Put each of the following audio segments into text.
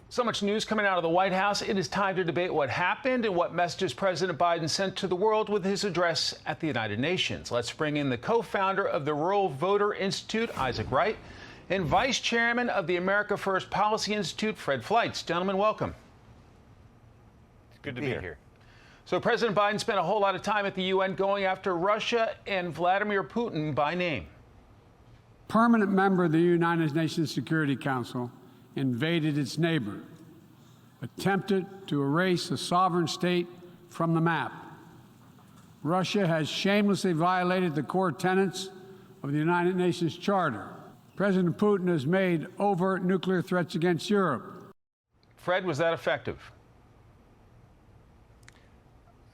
So much news coming out of the White House. It is time to debate what happened and what messages President Biden sent to the world with his address at the United Nations. Let's bring in the co-founder of the Rural Voter Institute, Isaac Wright, and vice chairman of the America First Policy Institute, Fred Fleitz. Gentlemen, welcome. It's good to be here. So President Biden spent a whole lot of time at the UN going after Russia and Vladimir Putin by name. Permanent member of the United Nations Security Council invaded its neighbor, attempted to erase a sovereign state from the map. Russia has shamelessly violated the core tenets of the United Nations Charter. President Putin has made overt nuclear threats against Europe. Fred, was that effective?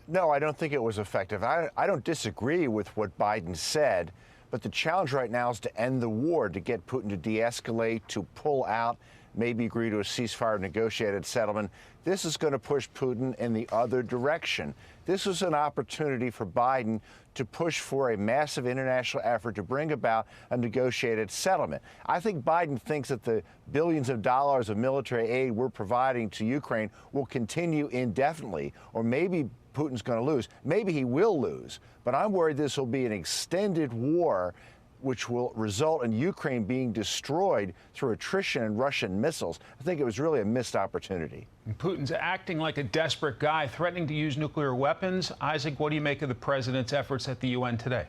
No, I don't think it was effective. I don't disagree with what Biden said, but the challenge right now is to end the war, to get Putin to de-escalate, to pull out, maybe agree to a ceasefire negotiated settlement. This is going to push Putin in the other direction. This was an opportunity for Biden to push for a massive international effort to bring about a negotiated settlement. I think Biden thinks that the billions of dollars of military aid we're providing to Ukraine will continue indefinitely, or maybe Putin's going to lose. Maybe he will lose, but I'm worried this will be an extended war which will result in Ukraine being destroyed through attrition and Russian missiles. I think it was really a missed opportunity. Putin's acting like a desperate guy, threatening to use nuclear weapons. Isaac, what do you make of the president's efforts at the UN today?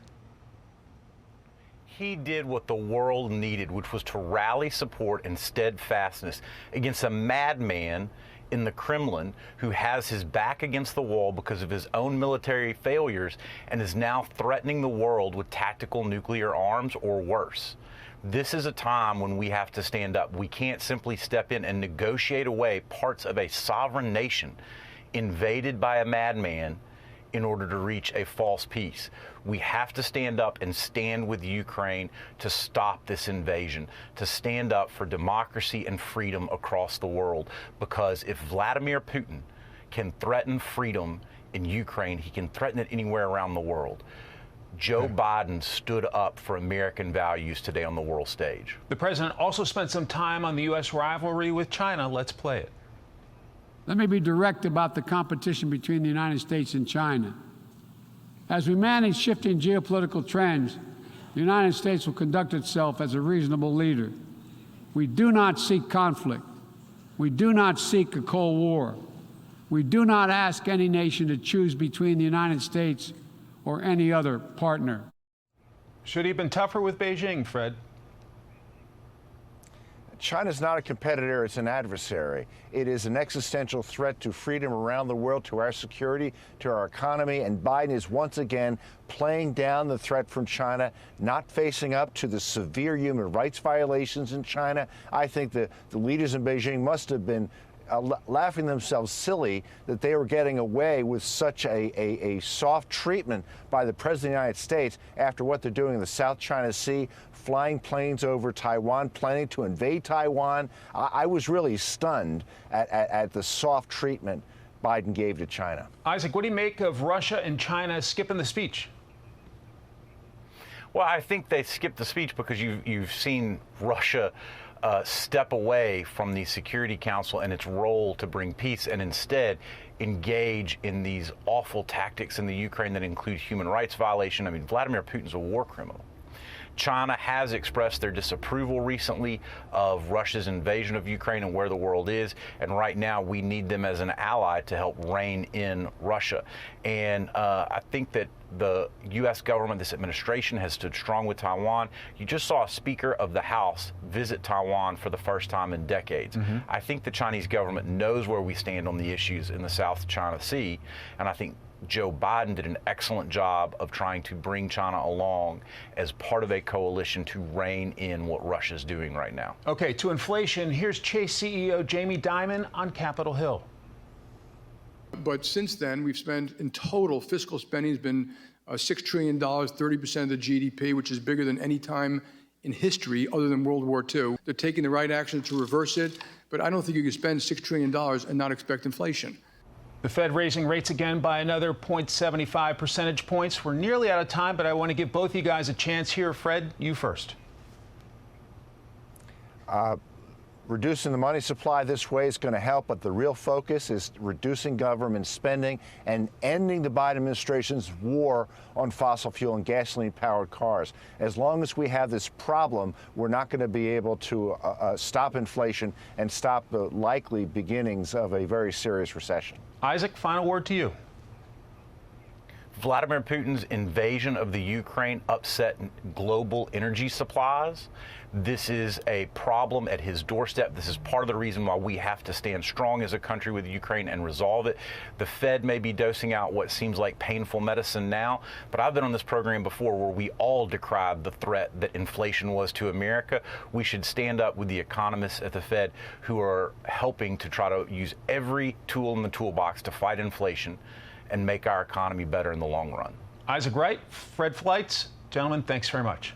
He did what the world needed, which was to rally support and steadfastness against a madman in the Kremlin who has his back against the wall because of his own military failures and is now threatening the world with tactical nuclear arms or worse. This is a time when we have to stand up. We can't simply step in and negotiate away parts of a sovereign nation invaded by a madman in order to reach a false peace. We have to stand up and stand with Ukraine to stop this invasion, to stand up for democracy and freedom across the world. Because if Vladimir Putin can threaten freedom in Ukraine, he can threaten it anywhere around the world. Joe Biden stood up for American values today on the world stage. The president also spent some time on the U.S. rivalry with China. Let's play it. Let me be direct about the competition between the United States and China. As we manage shifting geopolitical trends, the United States will conduct itself as a reasonable leader. We do not seek conflict. We do not seek a Cold War. We do not ask any nation to choose between the United States or any other partner. Should he have been tougher with Beijing, Fred? China's not a competitor, it's an adversary. It is an existential threat to freedom around the world, to our security, to our economy, and Biden is once again playing down the threat from China, not facing up to the severe human rights violations in China. I think the leaders in Beijing must have been laughing themselves silly that they were getting away with such a soft treatment by the President of the United States after what they're doing in the South China Sea, flying planes over Taiwan, planning to invade Taiwan. I was really stunned at the soft treatment Biden gave to China. Isaac, what do you make of Russia and China skipping the speech? Well, I think they skipped the speech because you've seen Russia step away from the Security Council and its role to bring peace and instead engage in these awful tactics in the Ukraine that include human rights violation. I mean, Vladimir Putin's a war criminal. China has expressed their disapproval recently of Russia's invasion of Ukraine and where the world is, and right now we need them as an ally to help rein in Russia. And I think that the U.S. government, this administration, has stood strong with Taiwan. You just saw a Speaker of the House visit Taiwan for the first time in decades. I think the Chinese government knows where we stand on the issues in the South China Sea, and I think Joe Biden did an excellent job of trying to bring China along as part of a coalition to rein in what Russia's doing right now. Okay, to inflation, here's Chase CEO Jamie Dimon on Capitol Hill. But since then, we've spent, in total, fiscal spending has been $6 trillion, 30% of the GDP, which is bigger than any time in history other than World War II. They're taking the right action to reverse it, but I don't think you can spend $6 trillion and not expect inflation. The Fed raising rates again by another 0.75 percentage points. We're nearly out of time, but I want to give both you guys a chance here. Fred, you first. Reducing the money supply this way is going to help, but the real focus is reducing government spending and ending the Biden administration's war on fossil fuel and gasoline-powered cars. As long as we have this problem, we're not going to be able to stop inflation and stop the likely beginnings of a very serious recession. Isaac, final word to you. Vladimir Putin's invasion of the Ukraine upset global energy supplies. This is a problem at his doorstep. This is part of the reason why we have to stand strong as a country with Ukraine and resolve it. The Fed may be dosing out what seems like painful medicine now, but I've been on this program before where we all decried the threat that inflation was to America. We should stand up with the economists at the Fed who are helping to try to use every tool in the toolbox to fight inflation and make our economy better in the long run. Isaac Wright, Fleitz, gentlemen, thanks very much.